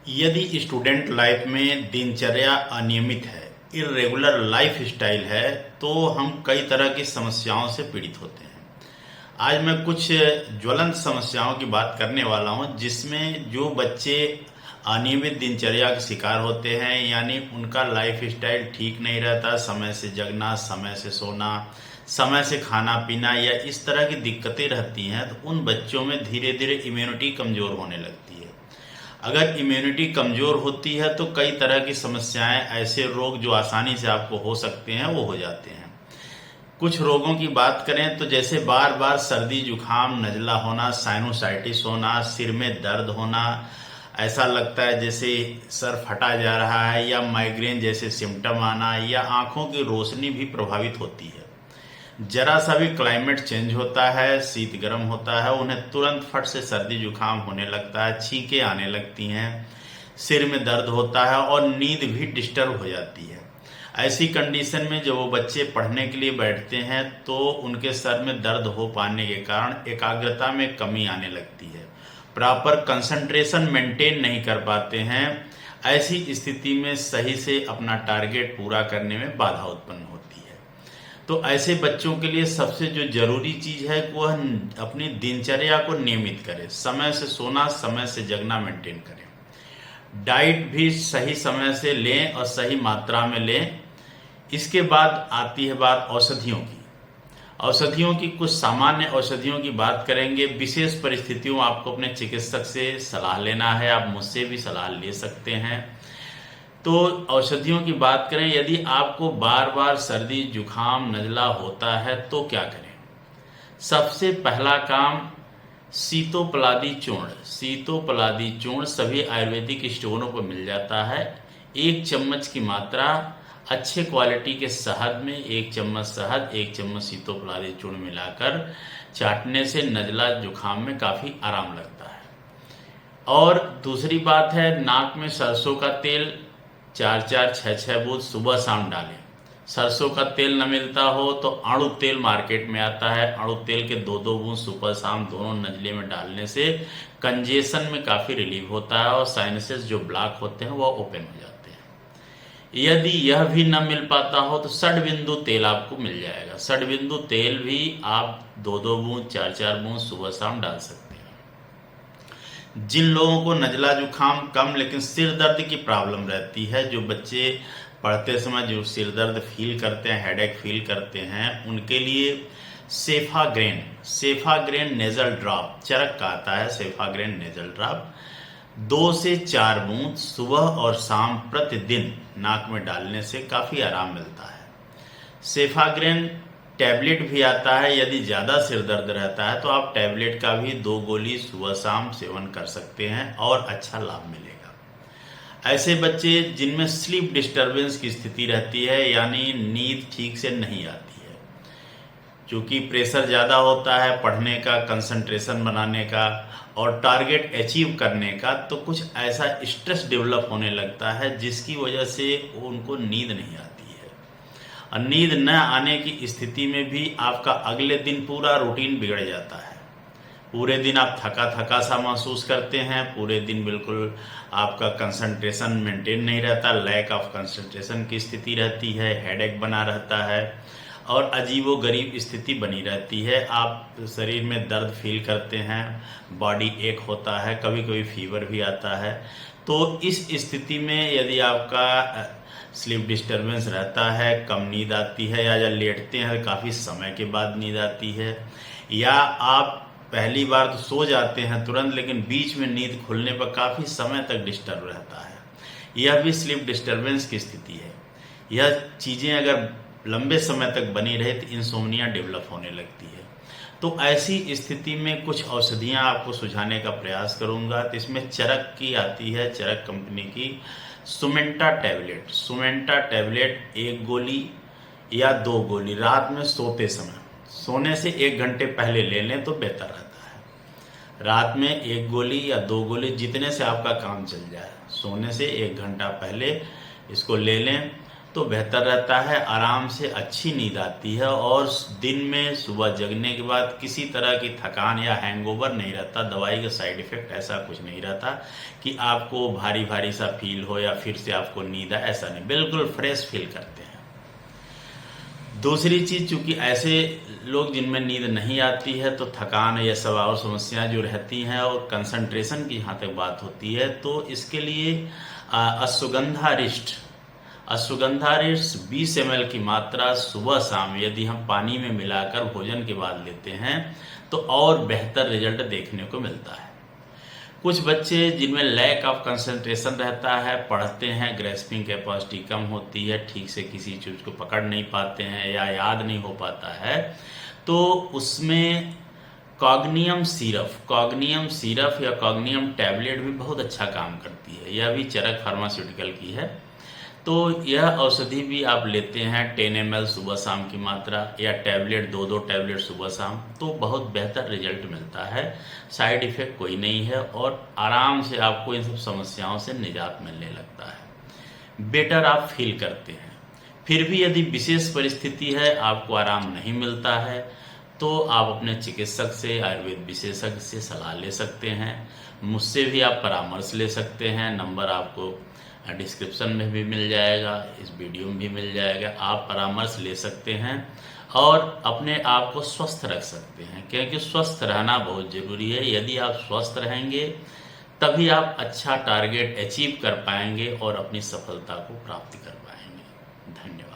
यदि student life में दिनचर्या अनियमित है, इर्रेगुलर लाइफ स्टाइल है, तो हम कई तरह की समस्याओं से पीड़ित होते हैं। आज मैं कुछ ज्वलंत समस्याओं की बात करने वाला हूं, जिसमें जो बच्चे अनियमित दिनचर्या के शिकार होते हैं, यानी उनका लाइफ स्टाइल ठीक नहीं रहता, समय से जगना, समय से सोना, समय से खाना पीना या इस तरह की दिक्कतें रहती हैं, तो उन बच्चों में धीरे धीरे इम्यूनिटी कमज़ोर होने लगती है। अगर इम्यूनिटी कमज़ोर होती है तो कई तरह की समस्याएं, ऐसे रोग जो आसानी से आपको हो सकते हैं, वो हो जाते हैं। कुछ रोगों की बात करें तो जैसे बार बार सर्दी जुकाम, नज़ला होना, साइनोसाइटिस होना, सिर में दर्द होना, ऐसा लगता है जैसे सर फटा जा रहा है, या माइग्रेन जैसे सिम्टम आना, या आंखों की रोशनी भी प्रभावित होती है। जरा सा भी क्लाइमेट चेंज होता है, शीत गर्म होता है, उन्हें तुरंत फट से सर्दी जुकाम होने लगता है, छींकें आने लगती हैं, सिर में दर्द होता है और नींद भी डिस्टर्ब हो जाती है। ऐसी कंडीशन में जब वो बच्चे पढ़ने के लिए बैठते हैं तो उनके सर में दर्द हो पाने के कारण एकाग्रता में कमी आने लगती है, प्रॉपर कंसंट्रेशन मेंटेन नहीं कर पाते हैं। ऐसी स्थिति में सही से अपना टारगेट पूरा करने में बाधा उत्पन्न होती है। तो ऐसे बच्चों के लिए सबसे जो जरूरी चीज है वह अपनी दिनचर्या को नियमित करें, समय से सोना, समय से जगना मेंटेन करें, डाइट भी सही समय से लें और सही मात्रा में लें। इसके बाद आती है बात औषधियों की। औषधियों की कुछ सामान्य औषधियों की बात करेंगे। विशेष परिस्थितियों आपको अपने चिकित्सक से सलाह लेना है, आप मुझसे भी सलाह ले सकते हैं। तो औषधियों की बात करें, यदि आपको बार बार सर्दी जुकाम नज़ला होता है तो क्या करें। सबसे पहला काम, सीतोपलादी चूर्ण। सीतोपलादी चूर्ण सभी आयुर्वेदिक स्टोरों पर मिल जाता है। 1 चम्मच की मात्रा अच्छे क्वालिटी के शहद में, 1 चम्मच शहद, 1 चम्मच सीतोपलादी चूर्ण मिलाकर चाटने से नज़ला जुकाम में काफ़ी आराम लगता है। और दूसरी बात है, नाक में सरसों का तेल 4-4, 6-6 बूंद सुबह शाम डालें। सरसों का तेल न मिलता हो तो अड़ू तेल मार्केट में आता है, अड़ू तेल के 2-2 बूंद सुबह शाम दोनों नज़ले में डालने से कंजेशन में काफ़ी रिलीफ होता है और साइनसेस जो ब्लॉक होते हैं वह ओपन हो जाते हैं। यदि यह भी न मिल पाता हो तो षडबिंदु तेल आपको मिल जाएगा। षडबिंदु तेल भी आप 2-2 बूंद, 4-4 बूंद सुबह शाम डाल सकते हैं। जिन लोगों को नज़ला जुकाम कम लेकिन सिर दर्द की प्रॉब्लम रहती है, जो बच्चे पढ़ते समय जो सिर दर्द फील करते हैं, हेडेक फील करते हैं, उनके लिए सेफाग्रेन नेजल ड्रॉप, चरक का आता है सेफाग्रेन नेजल ड्रॉप, 2 से 4 बूंद सुबह और शाम प्रतिदिन नाक में डालने से काफ़ी आराम मिलता है। सेफाग्रेन टैबलेट भी आता है। यदि ज़्यादा सिर दर्द रहता है तो आप टैबलेट का भी 2 गोली सुबह शाम सेवन कर सकते हैं और अच्छा लाभ मिलेगा। ऐसे बच्चे जिनमें स्लीप डिस्टर्बेंस की स्थिति रहती है, यानी नींद ठीक से नहीं आती है, क्योंकि प्रेशर ज़्यादा होता है पढ़ने का, कंसंट्रेशन बनाने का और टारगेट अचीव करने का, तो कुछ ऐसा स्ट्रेस डेवलप होने लगता है जिसकी वजह से उनको नींद नहीं आती है। और नींद न आने की स्थिति में भी आपका अगले दिन पूरा रूटीन बिगड़ जाता है। पूरे दिन आप थका थका सा महसूस करते हैं, पूरे दिन बिल्कुल आपका कंसंट्रेशन मेंटेन नहीं रहता, लैक ऑफ कंसंट्रेशन की स्थिति रहती है, हेडेक बना रहता है और अजीबोगरीब स्थिति बनी रहती है। आप शरीर में दर्द फील करते हैं, बॉडी एक होता है, कभी कभी फीवर भी आता है। तो इस स्थिति में यदि आपका स्लीप डिस्टर्बेंस रहता है, कम नींद आती है, या जब लेटते हैं काफ़ी समय के बाद नींद आती है, या आप पहली बार तो सो जाते हैं तुरंत, लेकिन बीच में नींद खुलने पर काफ़ी समय तक डिस्टर्ब रहता है, यह भी स्लीप डिस्टर्बेंस की स्थिति है। यह चीज़ें अगर लंबे समय तक बनी रहे तो इंसोम्निया डेवलप होने लगती है। तो ऐसी स्थिति में कुछ औषधियाँ आपको सुझाने का प्रयास करूँगा। तो इसमें चरक की आती है, चरक कंपनी की सुमेंटा टैबलेट। सुमेंटा टैबलेट 1 गोली या 2 गोली रात में सोते समय, सोने से 1 घंटे पहले ले लें तो बेहतर रहता है। रात में 1 गोली या 2 गोली, जितने से आपका काम चल जाए, सोने से 1 घंटा पहले इसको ले लें। तो बेहतर रहता है, आराम से अच्छी नींद आती है और दिन में सुबह जगने के बाद किसी तरह की थकान या हैंगओवर नहीं रहता। दवाई का साइड इफ़ेक्ट ऐसा कुछ नहीं रहता कि आपको भारी भारी सा फील हो या फिर से आपको नींद आए, ऐसा नहीं, बिल्कुल फ्रेश फील करते हैं। दूसरी चीज़, चूँकि ऐसे लोग जिनमें नींद नहीं आती है तो थकान या सब और समस्याएं जो रहती हैं और कंसंट्रेशन की जहाँ तक बात होती है, तो इसके लिए अश्वगंधा रिष्ट 20 ml की मात्रा सुबह शाम यदि हम पानी में मिलाकर भोजन के बाद लेते हैं तो और बेहतर रिजल्ट देखने को मिलता है। कुछ बच्चे जिनमें लैक ऑफ कंसंट्रेशन रहता है, पढ़ते हैं, ग्रेस्पिंग कैपेसिटी कम होती है, ठीक से किसी चीज़ को पकड़ नहीं पाते हैं या याद नहीं हो पाता है, तो उसमें कॉग्नियम सिरप या कॉग्नियम टैबलेट भी बहुत अच्छा काम करती है। यह भी चरक फार्मास्यूटिकल की है। तो यह औषधि भी आप लेते हैं 10 ml सुबह शाम की मात्रा, या टैबलेट 2 टैबलेट सुबह शाम, तो बहुत बेहतर रिजल्ट मिलता है। साइड इफ़ेक्ट कोई नहीं है और आराम से आपको इन सब समस्याओं से निजात मिलने लगता है, बेटर आप फील करते हैं। फिर भी यदि विशेष परिस्थिति है, आपको आराम नहीं मिलता है, तो आप अपने चिकित्सक से, आयुर्वेद विशेषज्ञ से सलाह ले सकते हैं। मुझसे भी आप परामर्श ले सकते हैं। नंबर आपको डिस्क्रिप्शन में भी मिल जाएगा, इस वीडियो में भी मिल जाएगा। आप परामर्श ले सकते हैं और अपने आप को स्वस्थ रख सकते हैं, क्योंकि स्वस्थ रहना बहुत ज़रूरी है। यदि आप स्वस्थ रहेंगे तभी आप अच्छा टारगेट अचीव कर पाएंगे और अपनी सफलता को प्राप्त कर पाएंगे। धन्यवाद।